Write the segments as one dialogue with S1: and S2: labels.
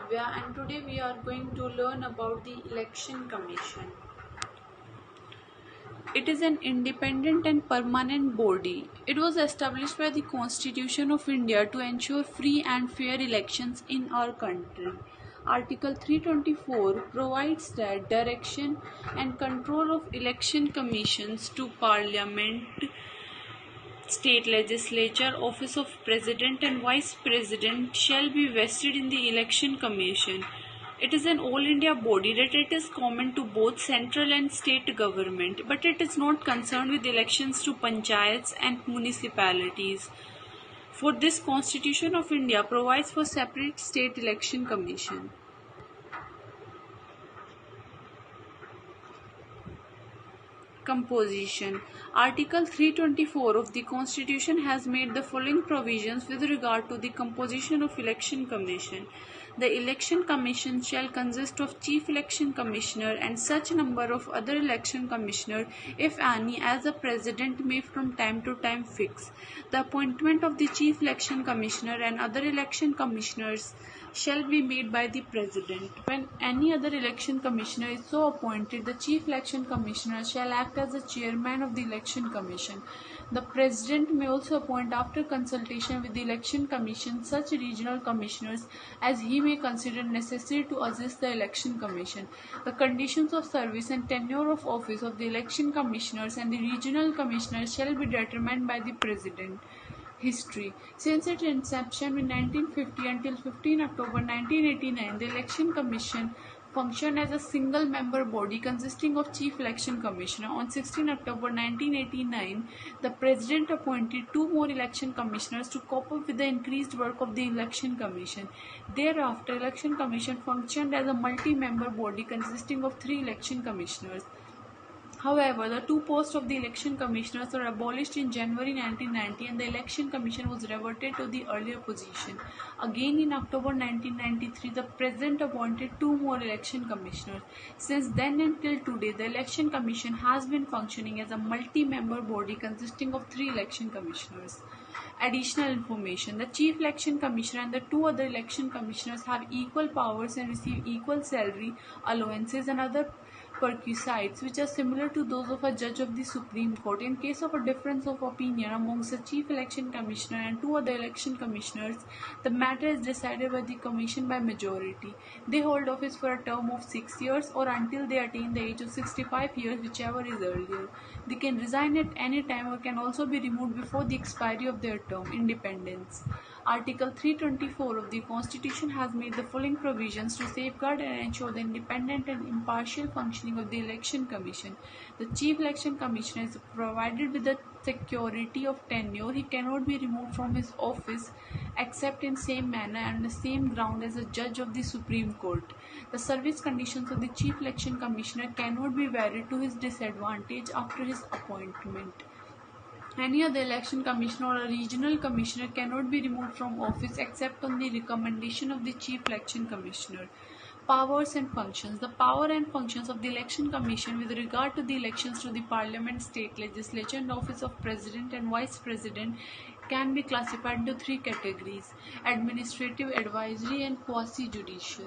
S1: Kavya, and today we are going to learn about the Election Commission. It is an independent and permanent body. It was established by the Constitution of India to ensure free and fair elections in our country. Article 324 provides that direction and control of election commissions to Parliament, State Legislature, Office of President and Vice President shall be vested in the Election Commission. It is an all India body that it is common to both central and state government, but it is not concerned with elections to panchayats and municipalities. For this, Constitution of India provides for separate state election commission. Composition. Article 324 of the Constitution has made the following provisions with regard to the composition of Election Commission. The Election Commission shall consist of Chief Election Commissioner and such number of other Election Commissioners, if any, as the President may from time to time fix. The appointment of the Chief Election Commissioner and other Election Commissioners shall be made by the President. When any other election commissioner is so appointed, the Chief Election Commissioner shall act as the chairman of the Election Commission. The President may also appoint, after consultation with the Election Commission, such regional commissioners as he may consider necessary to assist the Election Commission. The conditions of service and tenure of office of the Election Commissioners and the regional commissioners shall be determined by the President. History. Since its inception in 1950 until 15 October 1989, the Election Commission functioned as a single-member body consisting of Chief Election Commissioner. On 16 October 1989, the President appointed 2 more Election Commissioners to cope up with the increased work of the Election Commission. Thereafter, Election Commission functioned as a multi-member body consisting of 3 Election Commissioners. However, the 2 posts of the Election Commissioners were abolished in January 1990 and the Election Commission was reverted to the earlier position. Again in October 1993, the President appointed 2 more Election Commissioners. Since then until today, the Election Commission has been functioning as a multi-member body consisting of 3 Election Commissioners. Additional information. The Chief Election Commissioner and the 2 other Election Commissioners have equal powers and receive equal salary, allowances and other perquisites which are similar to those of a judge of the Supreme Court. In case of a difference of opinion amongst the Chief Election Commissioner and 2 other Election Commissioners, the matter is decided by the Commission by majority. They hold office for a term of 6 years or until they attain the age of 65 years, whichever is earlier. They can resign at any time or can also be removed before the expiry of their term. Independence. Article 324 of the Constitution has made the following provisions to safeguard and ensure the independent and impartial functioning of the Election Commission. The Chief Election Commissioner is provided with the security of tenure. He cannot be removed from his office except in same manner and the same ground as a judge of the Supreme Court. The service conditions of the Chief Election Commissioner cannot be varied to his disadvantage after his appointment. Any other election commissioner or a regional commissioner cannot be removed from office except on the recommendation of the Chief Election Commissioner. Powers and functions. The power and functions of the Election Commission with regard to the elections to the Parliament, State Legislature and Office of President and Vice President can be classified into 3 categories: administrative, advisory and quasi-judicial.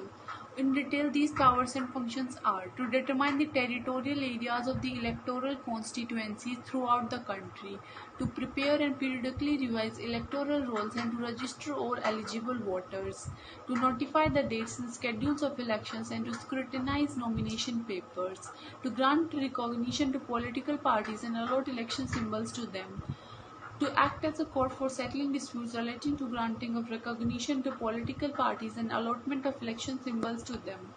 S1: In detail, these powers and functions are to determine the territorial areas of the electoral constituencies throughout the country, to prepare and periodically revise electoral rolls and to register all eligible voters, to notify the dates and schedules of elections and to scrutinize nomination papers, to grant recognition to political parties and allot election symbols to them, to act as a court for settling disputes relating to granting of recognition to political parties and allotment of election symbols to them,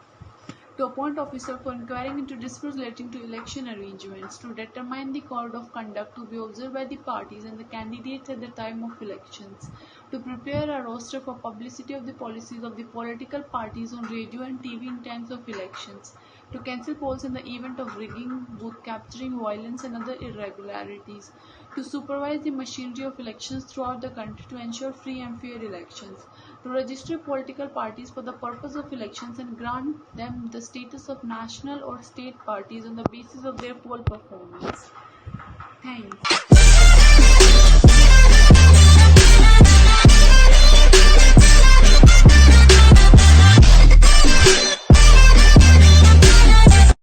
S1: to appoint officers for inquiring into disputes relating to election arrangements, to determine the code of conduct to be observed by the parties and the candidates at the time of elections, to prepare a roster for publicity of the policies of the political parties on radio and TV in times of elections, to cancel polls in the event of rigging, booth capturing, violence and other irregularities, to supervise the machinery of elections throughout the country to ensure free and fair elections, to register political parties for the purpose of elections and grant them the status of national or state parties on the basis of their poll performance. Thanks.